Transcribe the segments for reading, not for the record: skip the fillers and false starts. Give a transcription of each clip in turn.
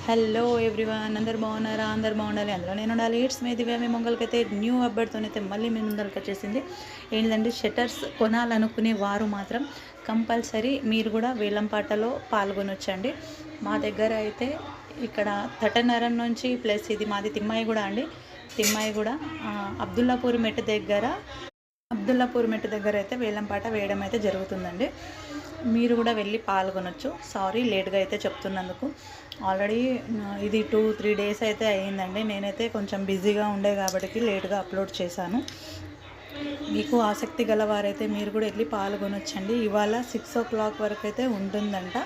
Hello everyone, అందరు బాగున్నారా? అందరు బాగుండాలి, అందులో నేను ఉండాలి. It's me Divya. Me మొంగల్కైతే new అప్డేట్తోనైతే మళ్ళీ మీ ముందరికి వచ్చేసింది. ఏంటంటే షట్టర్స్ కొనాలనుకునే వారు మాత్రం కంపల్సరీ మీరు కూడా వేలంపాటలో పాల్గొనొచ్చండి. మా దగ్గర అయితే ఇక్కడ తటనరం నుంచి ప్లస్ ఇది మాది తిమ్మాయిగూడ అండి. తిమ్మాయిగూడ అబ్దుల్లాపూర్ మెట్టు దగ్గర అయితే వేలంపాట వేయడం అయితే జరుగుతుందండి. మీరు కూడా వెళ్ళి పాల్గొనొచ్చు. సారీ లేట్గా అయితే చెప్తున్నందుకు. ఆల్రెడీ ఇది 2-3 డేస్ అయితే అయ్యిందండి. నేనైతే కొంచెం బిజీగా ఉండే కాబట్టి లేట్గా అప్లోడ్ చేశాను. మీకు ఆసక్తి గల వారైతే మీరు కూడా వెళ్ళి పాల్గొనొచ్చండి. ఇవాళ 6 o'clock వరకు అయితే ఉంటుందంట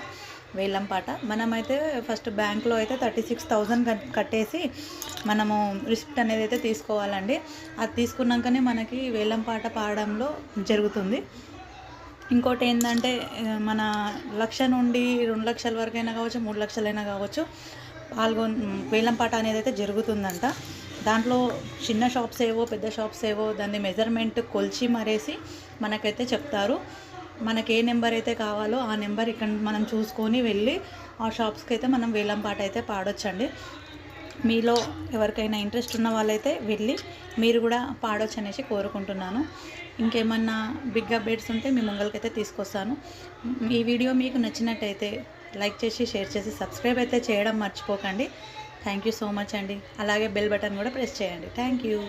వేలంపాట. మనమైతే ఫస్ట్ బ్యాంక్లో అయితే 36,000 కట్టేసి మనము రిసిప్ట్ అనేది అయితే తీసుకోవాలండి. అది తీసుకున్నాకనే మనకి వేలంపాట పాడడంలో జరుగుతుంది. ఇంకోటి ఏంటంటే మన 1,00,000 నుండి 2 లక్షల వరకైనా కావచ్చు, 3 లక్షలైనా కావచ్చు వేలంపాట అనేది అయితే జరుగుతుందంట. దాంట్లో చిన్న షాప్స్ ఏవో పెద్ద షాప్స్ ఏవో దాన్ని మెజర్మెంట్ కొలిచి మరేసి మనకైతే చెప్తారు. మనకి ఏ నెంబర్ అయితే కావాలో ఆ నెంబర్ ఇక్కడ మనం చూసుకొని వెళ్ళి ఆ షాప్స్కి అయితే మనం వేలంపాట అయితే పాడొచ్చండి. మీలో ఎవరికైనా ఇంట్రెస్ట్ ఉన్న వాళ్ళైతే వెళ్ళి మీరు కూడా పాడొచ్చు అనేసి కోరుకుంటున్నాను. ఇంకేమన్నా బిగ్ అప్డేట్స్ ఉంటే మీ ముంగలకైతే తీసుకొస్తాను. ఈ వీడియో మీకు నచ్చినట్టయితే లైక్ చేసి, షేర్ చేసి, సబ్స్క్రైబ్ అయితే చేయడం మర్చిపోకండి. థ్యాంక్ యూ సో మచ్ అండి. అలాగే బెల్ బటన్ కూడా ప్రెస్ చేయండి. Thank you.